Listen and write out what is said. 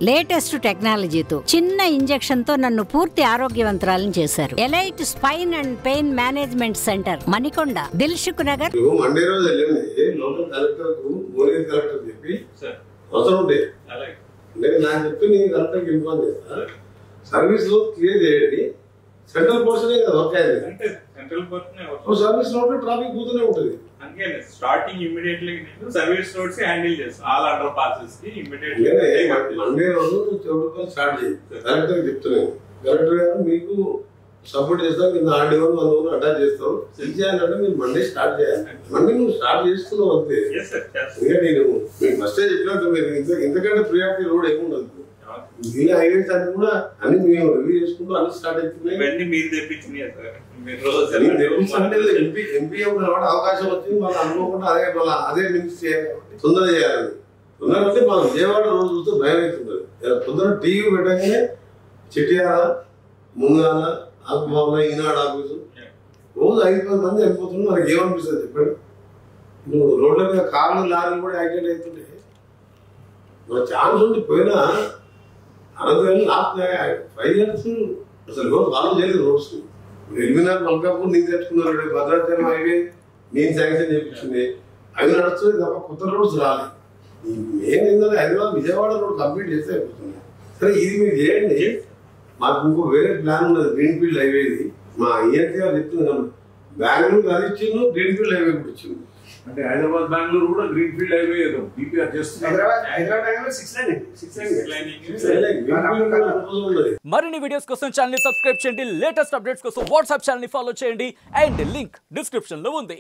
Latest టెక్నాలజీతో చిన్న injection తో నన్ను పూర్తి ఆరోగ్యవంతురాలను చేశారు. Elite spine and pain management centre, Manikonda, Dilsukh Nagar. Monday రోజు వెళ్ళింది లోకల్ కలెక్టర్ కు మోనియర్ కలెక్టర్ చెప్పి అవసరం ఉంటే నాకు చెప్తే నేను కలెక్టర్కి ఇన్ఫార్మ్ చేస్తా. సర్వీస్ లో క్లియర్ చేయండి. సెంట్రల్ పోర్షన్ కదా వర్క్ అయింది. సర్వీస్ రోడ్ ట్రాఫిక్ పోతూనే ఉంటుంది. Starting immediately service roads handle చేస్తాం. ఆల్ అండర్ పాసెస్ కి ఇమిడియట్లీ మండే రోజు స్టార్ట్ చేయి. కలెక్టర్ చెప్తున్నాను, కలెక్టర్ గారు మీకు సపోర్ట్ చేస్తాం, కింద ఆర్డీఓ మనం అటాచ్ చేస్తాం. సెల్ చేయాలంటే మీరు మండే స్టార్ట్ చేయాలి. మండే నువ్వు స్టార్ట్ చేస్తున్నావు అంతే. ఇంకా నేను మీకు ఫస్టే చెప్పినట్టు మీరు ఇంతకంటే ప్రియారిటీ రోడ్ ఏముండదు. దీని హైవేస్ అన్ని కూడా అన్ని మేము రివ్యూ చేసుకుంటూ అన్ని స్టార్ట్ అవుతున్నాయి. మీరు తెప్పించినాయి ఎంపీ అవకాశం వచ్చింది. మనం అనుకోకుండా అదే మినిస్ చేయాలి, తొందర చేయాలి. తొందర అంటే మనం విజయవాడ రోజు చూస్తే భయం అవుతుంది. తొందర టీవీ పెట్టగానే చిట్యాల, ముంగాల, ఆకుబాబుల, ఈనాడు ఆఫీసు రోజు 5-10 మంది వెళ్ళిపోతున్నారు. మనకి ఏమనిపిస్తుంది చెప్పండి? నువ్వు రోడ్ల మీద కార్లు, లారీలు కూడా యాక్సిడెంట్ అవుతుంటే మన ఛాన్స్ ఉండి పోయినా 5 ఇయర్స్ అసలు రోజు వాళ్ళు చేయలేదు. రోడ్స్ ఎలిమినార్ మల్కాపూర్ నేను తెచ్చుకున్నారు, భద్రాచలం హైవే నేను శాంక్షన్ చేయించింది. అవి నడుస్తుంది తప్ప కొత్త రోడ్స్ రాలేదు. మెయిన్ ఏంటంటే హైదరాబాద్ విజయవాడ రోడ్ కంప్లీట్ చేస్తే అయిపోతుంది. సరే ఇది మీరు చేయండి. మాకు ఇంకో వేరే ప్లాన్ ఉన్నది, గ్రీన్ ఫీల్డ్ హైవేది. మా ఈఎన్టీ గారు చెప్తుంది, బెంగళూరు అది ఇచ్చిండు, గ్రీన్ ఫీల్డ్ హైవే కూడా ఇచ్చింది. అంటే హైదరాబాద్ బెంగళూరు కూడా గ్రీన్ ఫీల్డ్ హైవే ఏదో బీపీఆర్ చేస్తున్నారు. మరిన్ని వీడియోస్ కోసం ఛానల్ ని సబ్స్క్రైబ్ చేయండి. లేటెస్ట్ అప్డేట్స్ కోసం వాట్సాప్ ఛానల్ ని ఫాలో చేయండి. అండ్ లింక్ డిస్క్రిప్షన్ లో ఉంది.